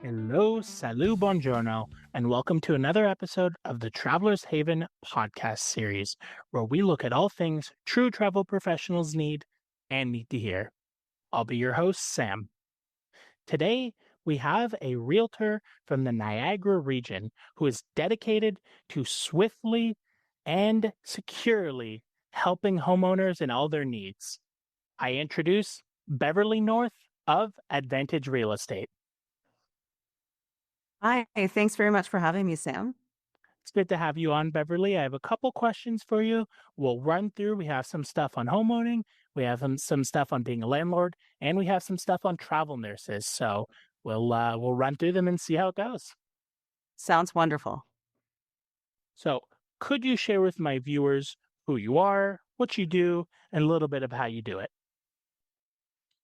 Hello, salut, buongiorno, and welcome to another episode of the Traveler's Haven podcast series, where we look at all things true travel professionals need and need to hear. I'll be your host, Sam. Today, we have a realtor from the Niagara region who is dedicated to swiftly and securely helping homeowners in all their needs. I introduce Beverley North of Advantage Real Estate. Hi, thanks very much for having me, Sam. It's good to have you on, Beverly. I have a couple questions for you. We'll run through. We have some stuff on homeowning, we have some stuff on being a landlord, and we have some stuff on travel nurses. So we'll run through them and see how it goes. Sounds wonderful. So, could you share with my viewers who you are, what you do, and a little bit of how you do it?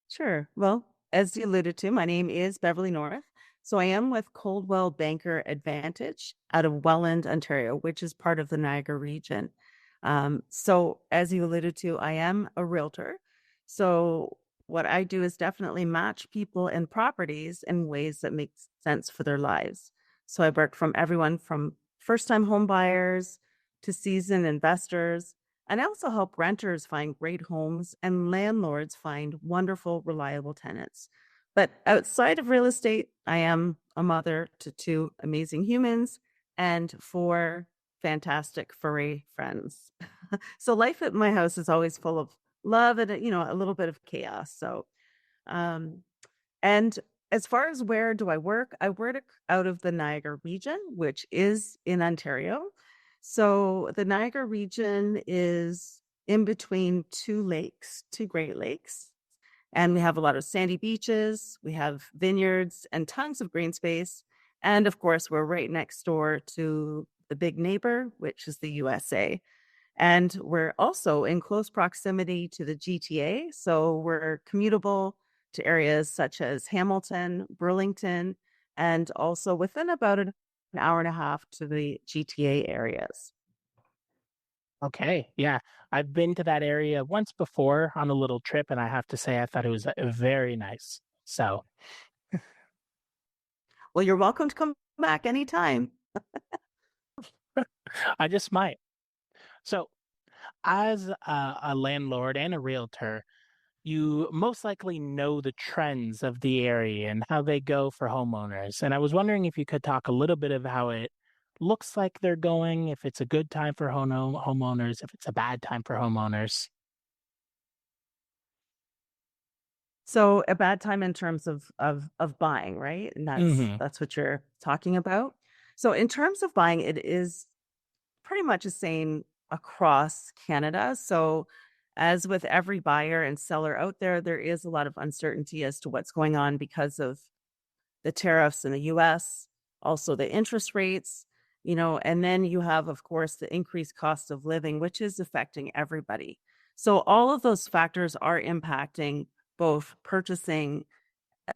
Sure. Well, as you alluded to, my name is Beverly North. So I am with Coldwell Banker Advantage out of Welland, Ontario, which is part of the Niagara region. So as you alluded to, I am a realtor. So what I do is definitely match people and properties in ways that make sense for their lives. So I work from everyone from first-time home buyers to seasoned investors. And I also help renters find great homes and landlords find wonderful, reliable tenants. But outside of real estate, I am a mother to two amazing humans and four fantastic furry friends. So life at my house is always full of love and a little bit of chaos. Um, and as far as where do I work out of the Niagara region, which is in Ontario. So the Niagara region is in between two Great Lakes. And we have a lot of sandy beaches, we have vineyards and tons of green space. And of course, we're right next door to the big neighbor, which is the USA. And we're also in close proximity to the GTA. So we're commutable to areas such as Hamilton, Burlington, and also within about an hour and a half to the GTA areas. Okay, yeah. I've been to that area once before on a little trip, and I have to say I thought it was very nice. So Well, you're welcome to come back anytime. I just might. So, as a landlord and a realtor, you most likely know the trends of the area and how they go for homeowners. And I was wondering if you could talk a little bit of how it looks like they're going, if it's a good time for homeowners, if it's a bad time for homeowners. So a bad time in terms of buying, right? And Hmm. that's what you're talking about. So in terms of buying, it is pretty much the same across Canada. So as with every buyer and seller out there, there is a lot of uncertainty as to what's going on because of the tariffs in the US, also the interest rates, and then you have, of course, the increased cost of living, which is affecting everybody. So all of those factors are impacting both purchasing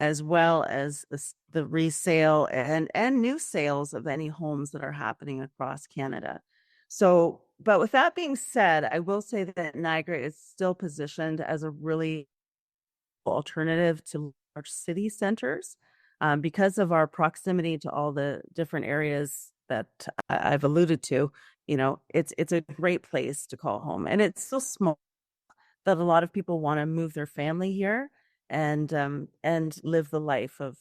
as well as the resale and new sales of any homes that are happening across Canada. So, but with that being said, I will say that Niagara is still positioned as a really alternative to large city centers because of our proximity to all the different areas that I've alluded to. It's a great place to call home, and it's so small that a lot of people want to move their family here and live the life of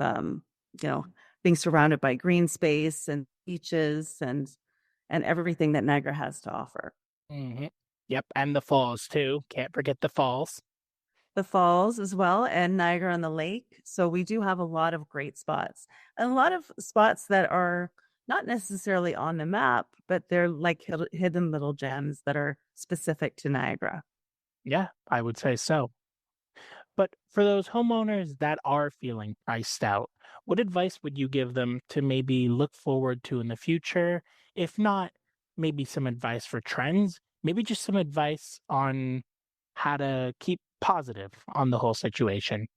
you know being surrounded by green space and beaches and everything that Niagara has to offer. Hmm. Yep, and the falls too. Can't forget the falls. The falls as well and Niagara on the Lake. So we do have a lot of great spots and a lot of spots that are not necessarily on the map, but they're like hidden little gems that are specific to Niagara. Yeah, I would say so. But for those homeowners that are feeling priced out, what advice would you give them to maybe look forward to in the future? If not, maybe some advice for trends, maybe just some advice on how to keep positive on the whole situation.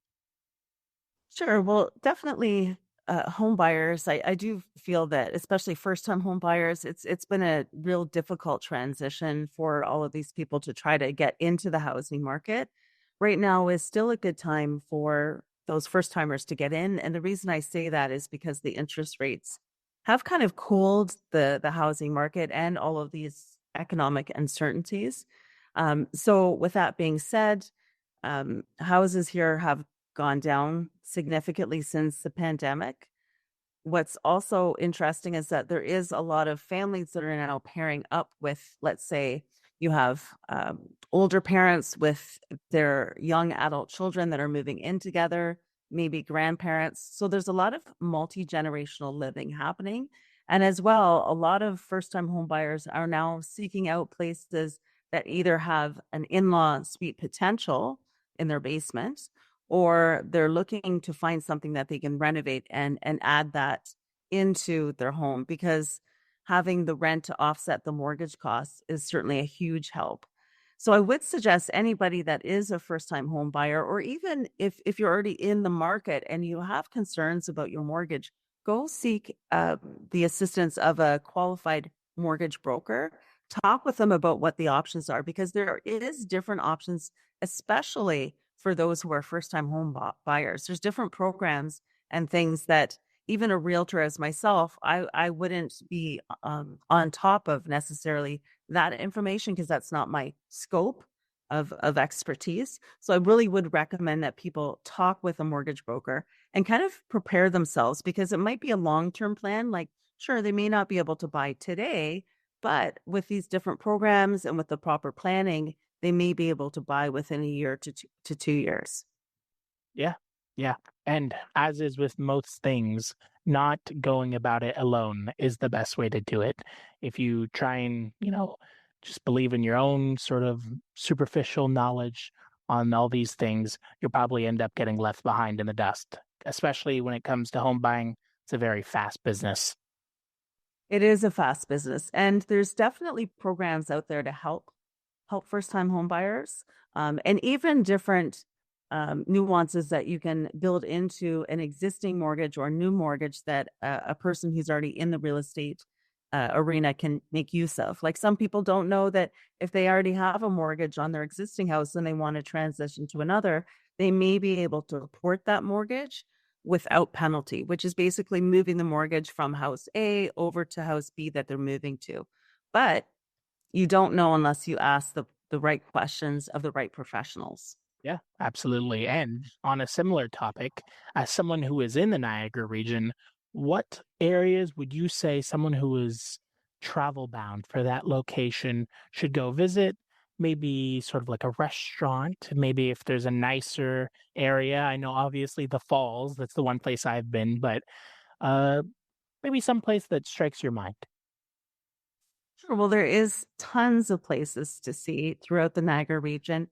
Sure. Well, definitely home buyers. I do feel that especially first time home buyers, it's been a real difficult transition for all of these people to try to get into the housing market. Right now is still a good time for those first timers to get in. And the reason I say that is because the interest rates have kind of cooled the housing market and all of these economic uncertainties. So with that being said, houses here have gone down significantly since the pandemic. What's also interesting is that there is a lot of families that are now pairing up with, let's say, you have older parents with their young adult children that are moving in together, maybe grandparents. So there's a lot of multi generational living happening. And as well, a lot of first time home buyers are now seeking out places that either have an in law suite potential in their basement, or they're looking to find something that they can renovate and add that into their home, because having the rent to offset the mortgage costs is certainly a huge help. So I would suggest anybody that is a first time home buyer, or even if you're already in the market and you have concerns about your mortgage, go seek the assistance of a qualified mortgage broker. Talk with them about what the options are, because there is different options, especially for those who are first time home buyers. There's different programs and things that even a realtor as myself, I wouldn't be on top of necessarily that information, because that's not my scope of expertise. So I really would recommend that people talk with a mortgage broker and kind of prepare themselves, because it might be a long-term plan. Like, sure, they may not be able to buy today, but with these different programs and with the proper planning, they may be able to buy within a year to 2 years. Yeah. Yeah. And as is with most things, not going about it alone is the best way to do it. If you try and, just believe in your own sort of superficial knowledge on all these things, you'll probably end up getting left behind in the dust, especially when it comes to home buying. It's a very fast business. It is a fast business, and there's definitely programs out there to help first-time home buyers, and even different nuances that you can build into an existing mortgage or new mortgage that a person who's already in the real estate arena can make use of. Like, some people don't know that if they already have a mortgage on their existing house and they want to transition to another, they may be able to port that mortgage without penalty, which is basically moving the mortgage from house A over to house B that they're moving to. But you don't know unless you ask the right questions of the right professionals. Yeah, absolutely. And on a similar topic, as someone who is in the Niagara region, what areas would you say someone who is travel bound for that location should go visit? Maybe sort of like a restaurant, maybe if there's a nicer area. I know obviously the falls, that's the one place I've been, but uh maybe some place that strikes your mind. Sure. Well, there is tons of places to see throughout the Niagara region.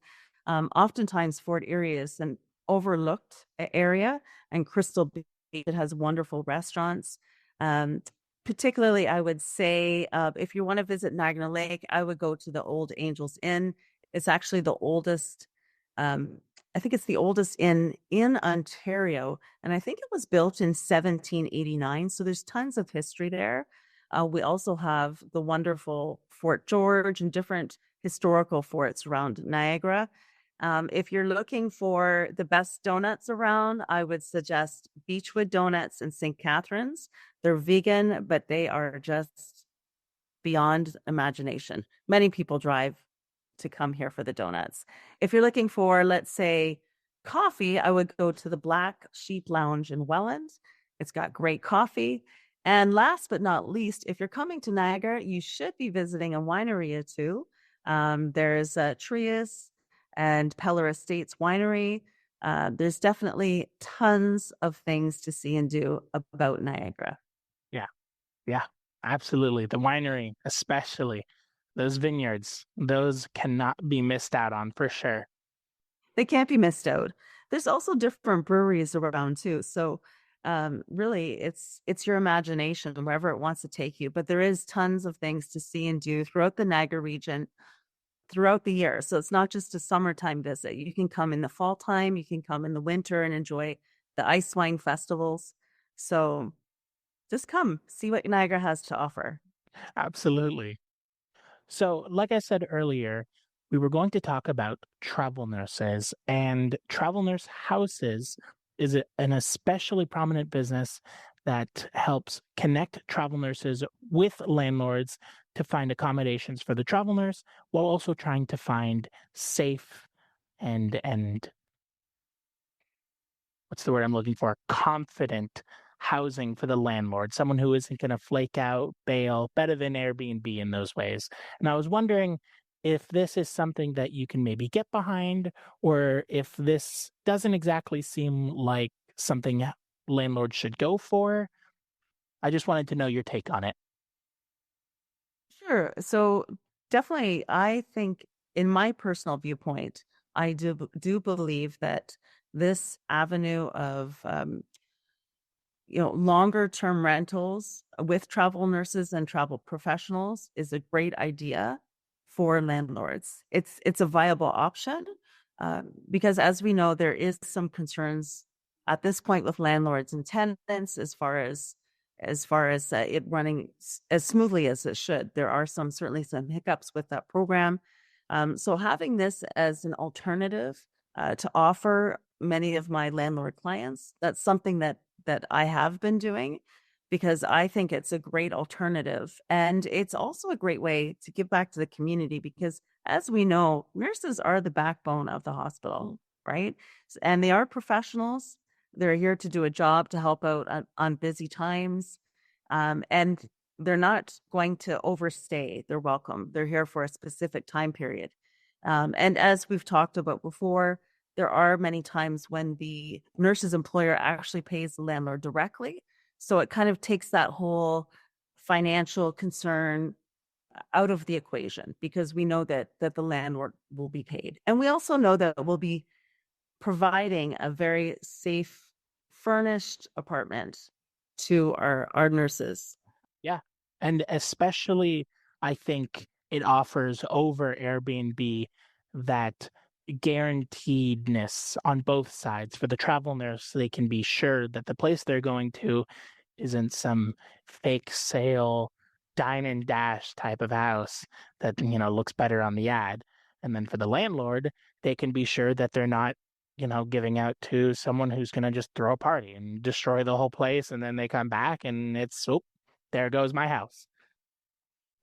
Oftentimes, Fort Erie is an overlooked area, and Crystal Beach, it has wonderful restaurants. Um, Particularly, I would say if you want to visit Niagara Lake, I would go to the Old Angels Inn. It's actually the oldest. Um, I think it's the oldest inn in Ontario, and I think it was built in 1789. So there's tons of history there. We also have the wonderful Fort George and different historical forts around Niagara. If you're looking for the best donuts around, I would suggest Beechwood Donuts in St. Catharines. They're vegan, but they are just beyond imagination. Many people drive to come here for the donuts. If you're looking for, let's say, coffee, I would go to the Black Sheep Lounge in Welland. It's got great coffee. And last but not least, if you're coming to Niagara, you should be visiting a winery or two. There's Trius and Peller Estates Winery. There's definitely tons of things to see and do about Niagara. Yeah. Yeah, absolutely. The winery, especially those vineyards, those cannot be missed out on for sure. They can't be missed out. There's also different breweries around too. So really it's your imagination wherever it wants to take you. But there is tons of things to see and do throughout the Niagara region throughout the year. So it's not just a summertime visit. You can come in the fall time, you can come in the winter and enjoy the ice wine festivals. So just come, see what Niagara has to offer. Absolutely. So, like I said earlier, we were going to talk about travel nurses and travel nurse houses. is an especially prominent business that helps connect travel nurses with landlords to find accommodations for the travel nurse while also trying to find safe and what's the word I'm looking for? Confident housing for the landlord, someone who isn't going to flake out, bail, better than Airbnb in those ways. And I was wondering if this is something that you can maybe get behind, or if this doesn't exactly seem like something landlords should go for. I just wanted to know your take on it. Sure. So definitely, I think in my personal viewpoint, I do believe that this avenue of longer term rentals with travel nurses and travel professionals is a great idea for landlords. It's a viable option because, as we know, there is some concerns at this point with landlords and tenants as far as it running as smoothly as it should. There are certainly some hiccups with that program. So having this as an alternative to offer many of my landlord clients, that's something that I have been doing because I think it's a great alternative. And it's also a great way to give back to the community because, as we know, nurses are the backbone of the hospital, right? And they are professionals. They're here to do a job to help out on busy times. And they're not going to overstay. They're welcome. They're here for a specific time period. And as we've talked about before, there are many times when the nurse's employer actually pays the landlord directly. So it kind of takes that whole financial concern out of the equation because we know that the landlord will be paid. And we also know that we'll be providing a very safe, furnished apartment to our nurses. Yeah. And especially, I think it offers over Airbnb that guaranteedness on both sides. For the travel nurse, they can be sure that the place they're going to isn't some fake sale dine and dash type of house that, looks better on the ad. And then for the landlord, they can be sure that they're not, giving out to someone who's going to just throw a party and destroy the whole place. And then they come back and it's, oh, there goes my house.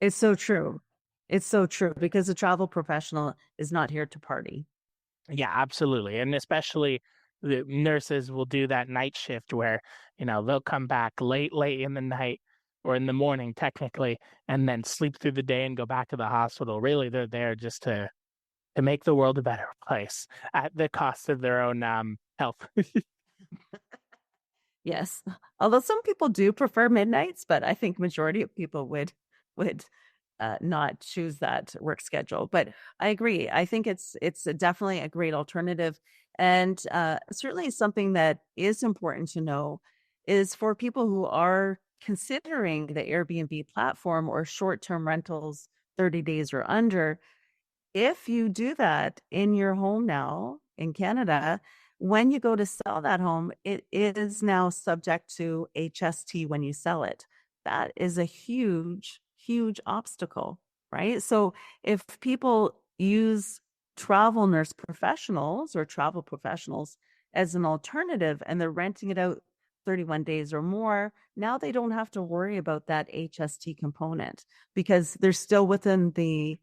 It's so true. It's so true because the travel professional is not here to party. Yeah, absolutely. And especially the nurses will do that night shift where, they'll come back late in the night or in the morning technically, and then sleep through the day and go back to the hospital. Really, they're there just to make the world a better place at the cost of their own health. Yes. Although some people do prefer midnights, but I think majority of people would not choose that work schedule. But I agree. I think it's definitely a great alternative. And certainly something that is important to know is for people who are considering the Airbnb platform or short-term rentals 30 days or under, if you do that in your home now in Canada, when you go to sell that home, it is now subject to HST when you sell it. That is a huge, huge obstacle, right? So if people use travel nurse professionals or travel professionals as an alternative and they're renting it out 31 days or more, now they don't have to worry about that HST component because they're still within the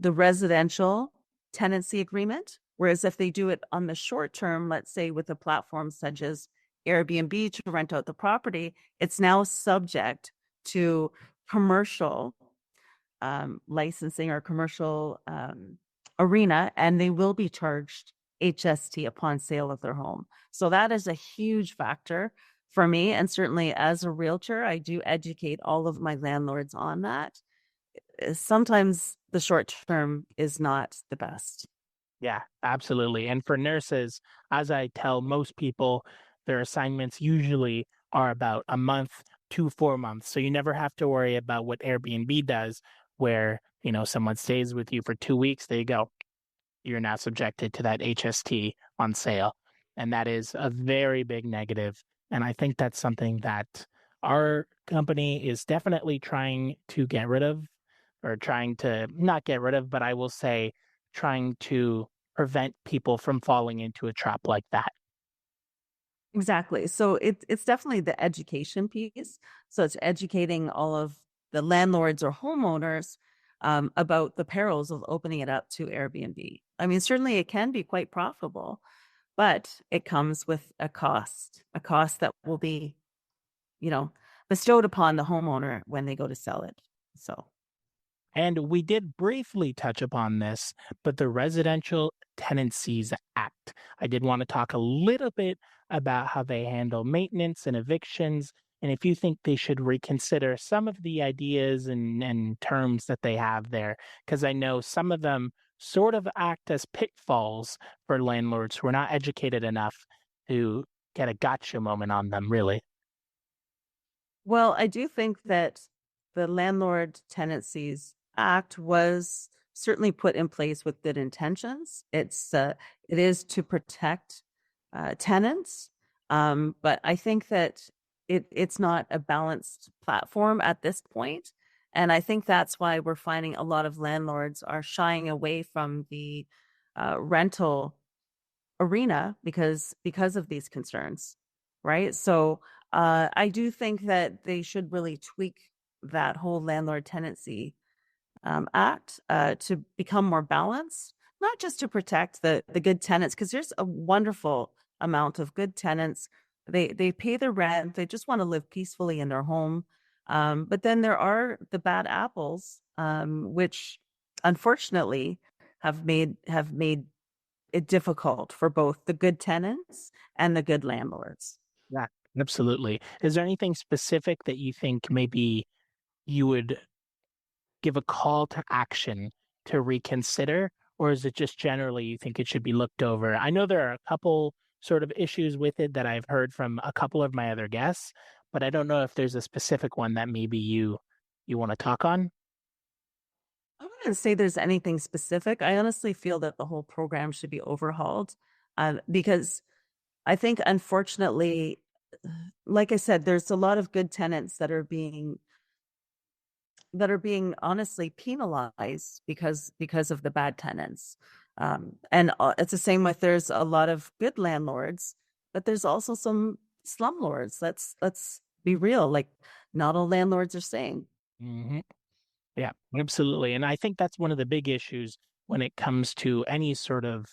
residential tenancy agreement. Whereas if they do it on the short term, let's say with a platform such as Airbnb to rent out the property, it's now subject to commercial licensing or commercial arena, and they will be charged HST upon sale of their home. So that is a huge factor for me. And certainly as a realtor, I do educate all of my landlords on that. Sometimes the short term is not the best. Yeah, absolutely. And for nurses, as I tell most people, their assignments usually are about a month to 4 months. So you never have to worry about what Airbnb does, where, someone stays with you for 2 weeks, there you go. You're now subjected to that HST on sale. And that is a very big negative. And I think that's something that our company is definitely trying to get rid of, or trying to not get rid of, but I will say trying to prevent people from falling into a trap like that. Exactly. So it's definitely the education piece. So it's educating all of the landlords or homeowners about the perils of opening it up to Airbnb. I mean, certainly it can be quite profitable, but it comes with a cost that will be, you know, bestowed upon the homeowner when they go to sell it. So And we did briefly touch upon this, but the Residential Tenancies Act. I did want to talk a little bit about how they handle maintenance and evictions, and if you think they should reconsider some of the ideas and terms that they have there, because I know some of them sort of act as pitfalls for landlords who are not educated enough to get a gotcha moment on them, really. well, I do think that the Landlord Tenancies Act was certainly put in place with good intentions. It is to protect tenants, but I think that it's not a balanced platform at this point, and I think that's why we're finding a lot of landlords are shying away from the rental arena because of these concerns, right? So I do think that they should really tweak that whole landlord tenancy act to become more balanced, not just to protect the good tenants, because there's a wonderful amount of good tenants. They pay their rent. They just want to live peacefully in their home. But then there are the bad apples, which unfortunately have made it difficult for both the good tenants and the good landlords. Yeah, absolutely. Is there anything specific that you think maybe you would give a call to action to reconsider, or is it just generally you think it should be looked over? I know there are a couple sort of issues with it that I've heard from a couple of my other guests, but I don't know if there's a specific one that maybe you want to talk on. I wouldn't say there's anything specific. I honestly feel that the whole program should be overhauled because I think, unfortunately, like I said, there's a lot of good tenants that are being honestly penalized because of the bad tenants. And it's the same with there's a lot of good landlords, but there's also some slumlords. Let's be real. Like not all landlords are same. Hmm. Yeah, absolutely. And I think that's one of the big issues when it comes to any sort of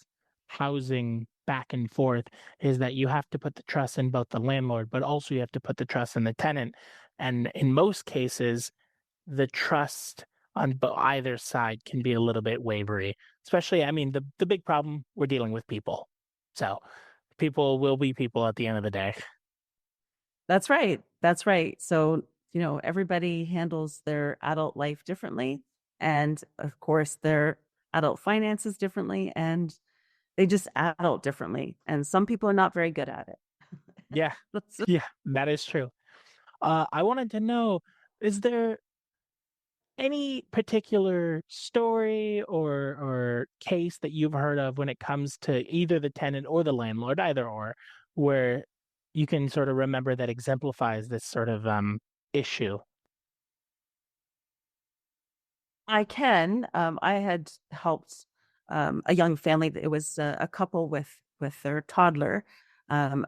housing back and forth is that you have to put the trust in both the landlord, but also you have to put the trust in the tenant. And in most cases, the trust on either side can be a little bit wavery. Especially, I mean, the big problem we're dealing with people. So people will be people at the end of the day. That's right. That's right. So, everybody handles their adult life differently. And of course, their adult finances differently. And they just adult differently. And some people are not very good at it. Yeah, yeah, that is true. I wanted to know, is there any particular story or case that you've heard of when it comes to either the tenant or the landlord, either or, where you can sort of remember that exemplifies this sort of issue? I can. I had helped a young family. It was a couple with their toddler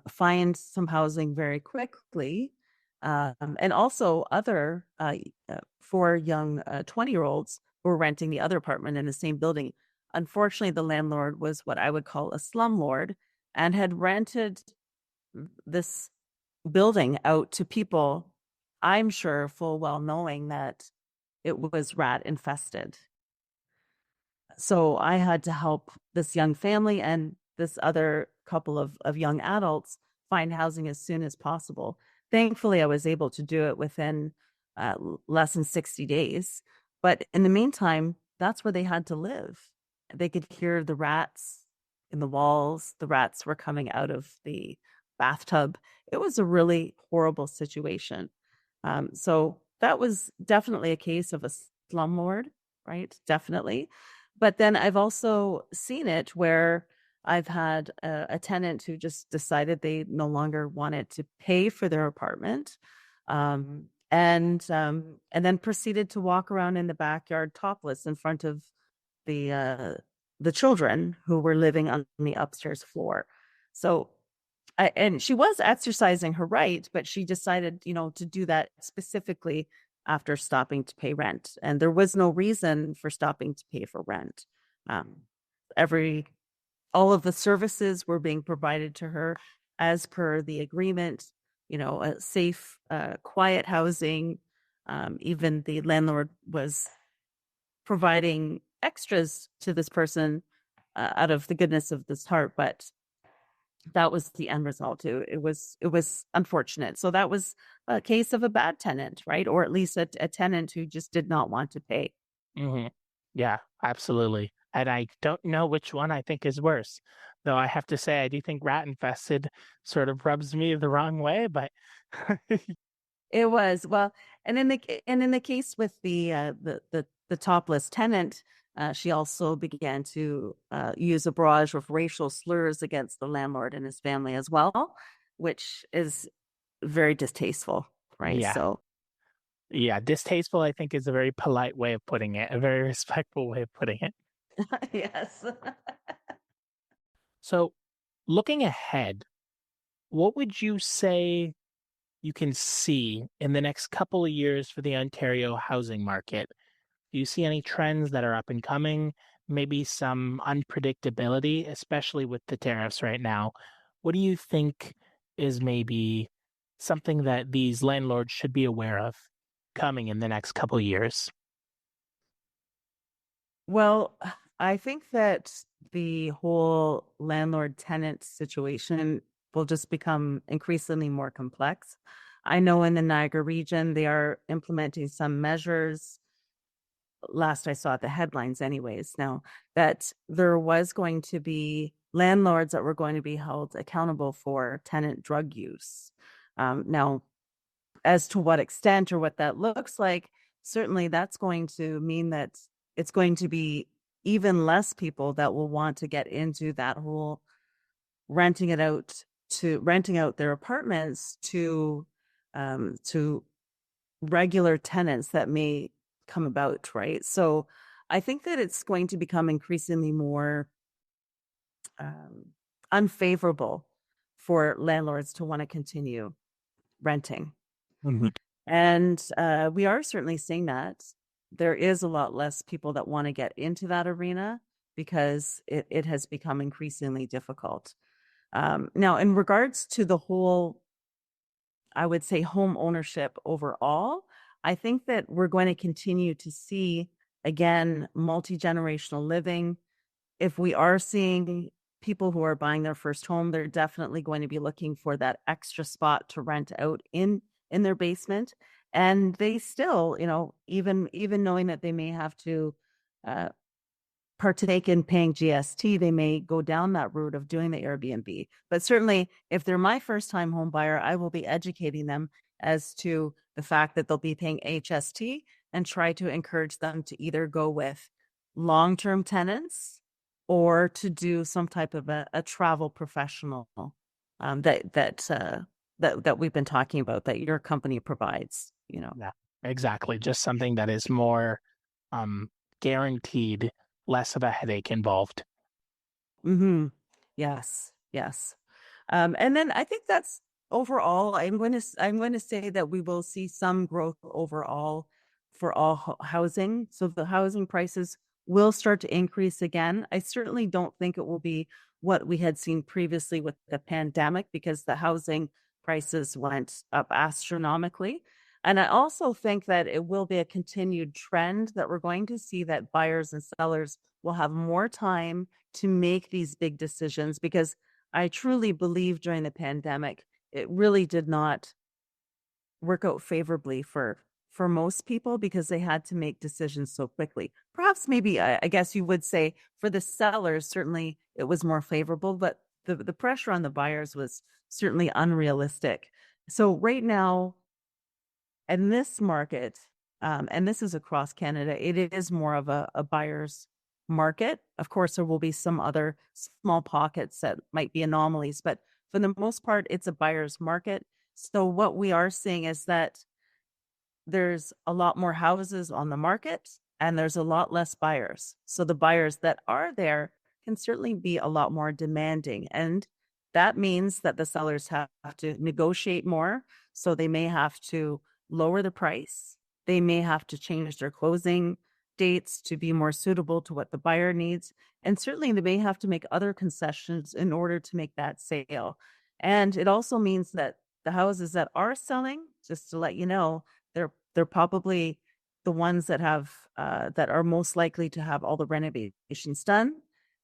find some housing very quickly, and also other 4 young 20-year-olds were renting the other apartment in the same building. Unfortunately, the landlord was what I would call a slumlord and had rented this building out to people. I'm sure full well knowing that it was rat infested. So I had to help this young family and this other couple of young adults find housing as soon as possible. Thankfully, I was able to do it within less than 60 days. But in the meantime, that's where they had to live. They could hear the rats in the walls. The rats were coming out of the bathtub. It was a really horrible situation. So that was definitely a case of a slumlord, right? Definitely. But then I've also seen it where I've had a tenant who just decided they no longer wanted to pay for their apartment, and then proceeded to walk around in the backyard topless in front of the the children who were living on the upstairs floor. So And she was exercising her right, but she decided, to do that specifically after stopping to pay rent. And there was no reason for stopping to pay for rent. Um, every all of the services were being provided to her as per the agreement, a safe, quiet housing. Even the landlord was providing extras to this person out of the goodness of this heart, but that was the end result. It was unfortunate. So that was a case of a bad tenant, right? Or at least a tenant who just did not want to pay. Hmm. Yeah, absolutely. And I don't know which one I think is worse. Though I have to say, I do think rat infested sort of rubs me the wrong way, but It was well, and in the case with the topless tenant, she also began to use a barrage of racial slurs against the landlord and his family as well, which is very distasteful, right? yeah, So yeah, distasteful, I think, is a very polite way of putting it, a very respectful way of putting it. yes. So, looking ahead, what would you say you can see in the next couple of years for the Ontario housing market? Do you see any trends that are up and coming? Maybe some unpredictability, especially with the tariffs right now. What do you think is maybe something that these landlords should be aware of coming in the next couple of years? Well, I think that the whole landlord tenant situation will just become increasingly more complex. I know in the Niagara region, they are implementing some measures. Last I saw the headlines, anyways, now that there was going to be landlords that were going to be held accountable for tenant drug use. Now, as to what extent or what that looks like, certainly that's going to mean that it's going to be even less people that will want to get into that whole renting out their apartments to regular tenants that may come about, right? So I think that it's going to become increasingly more um, unfavorable for landlords to want to continue renting. Mhm. And we are certainly seeing that. There is a lot less people that want to get into that arena because it has become increasingly difficult. Now, in regards to the whole, I would say, home ownership overall, I think that we're going to continue to see, again, multi generational living. If we are seeing people who are buying their first home, they're definitely going to be looking for that extra spot to rent out in their basement. And they still, even knowing that they may have to uh, partake in paying GST, they may go down that route of doing the Airbnb. But certainly, if they're my first time home buyer, I will be educating them as to the fact that they'll be paying HST and try to encourage them to either go with long term tenants or to do some type of a travel professional that we've been talking about that your company provides. Yeah, exactly. Just something that is more um, guaranteed, less of a headache involved. Mm-hmm. Yes, yes. And then I think that's overall. I'm going to say that we will see some growth overall for all housing. So the housing prices will start to increase again. I certainly don't think it will be what we had seen previously with the pandemic because the housing prices went up astronomically. And I also think that it will be a continued trend that we're going to see that buyers and sellers will have more time to make these big decisions because I truly believe during the pandemic, it really did not work out favorably for most people because they had to make decisions so quickly. Perhaps maybe I guess you would say for the sellers, certainly it was more favorable, but the pressure on the buyers was certainly unrealistic. So right now, in this market, and this is across Canada, it is more of a buyer's market. Of course, there will be some other small pockets that might be anomalies, but for the most part, it's a buyer's market. So what we are seeing is that there's a lot more houses on the market and there's a lot less buyers. So the buyers that are there can certainly be a lot more demanding. And That means that the sellers have to negotiate more. So they may have to lower the price. They may have to change their closing dates to be more suitable to what the buyer needs. And certainly they may have to make other concessions in order to make that sale. And it also means that the houses that are selling, just to let you know, they're probably the ones that have that are most likely to have all the renovations done,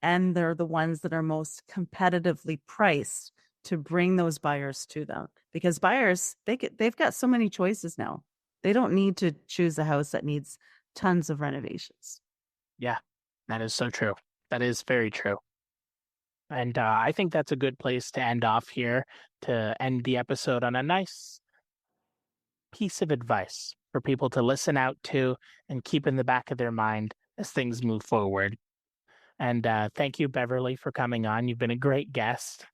and they're the ones that are most competitively priced to bring those buyers to them, because buyers they've got so many choices now. They don't need to choose a house that needs tons of renovations. Yeah, that is so true. That is very true. And I think that's a good place to end off here, to end the episode on a nice piece of advice for people to listen out to and keep in the back of their mind as things move forward. And thank you, Beverly, for coming on. You've been a great guest.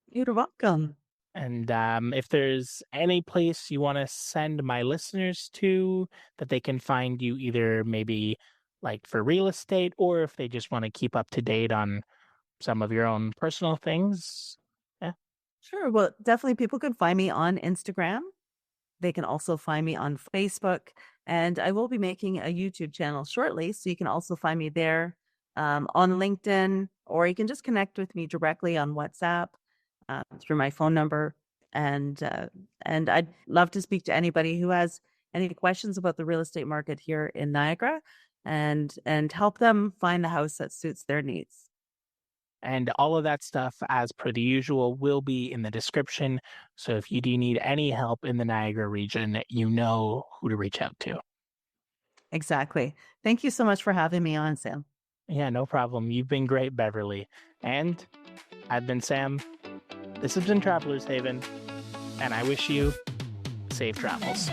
You're welcome. And if there's any place you want to send my listeners to that they can find you, either maybe like for real estate, or if they just want to keep up to date on some of your own personal things. Yeah. Sure. Well, definitely people can find me on Instagram. They can also find me on Facebook, and I will be making a YouTube channel shortly. So you can also find me there, on LinkedIn, or you can just connect with me directly on WhatsApp, through my phone number. And I'd love to speak to anybody who has any questions about the real estate market here in Niagara, and help them find the house that suits their needs. And all of that stuff, as per the usual, will be in the description. So if you do need any help in the Niagara region, you know who to reach out to. Exactly. Thank you so much for having me on, Sam. Yeah, no problem. You've been great, Beverly. And I've been Sam. This has been Traveler's Haven, and I wish you safe travels.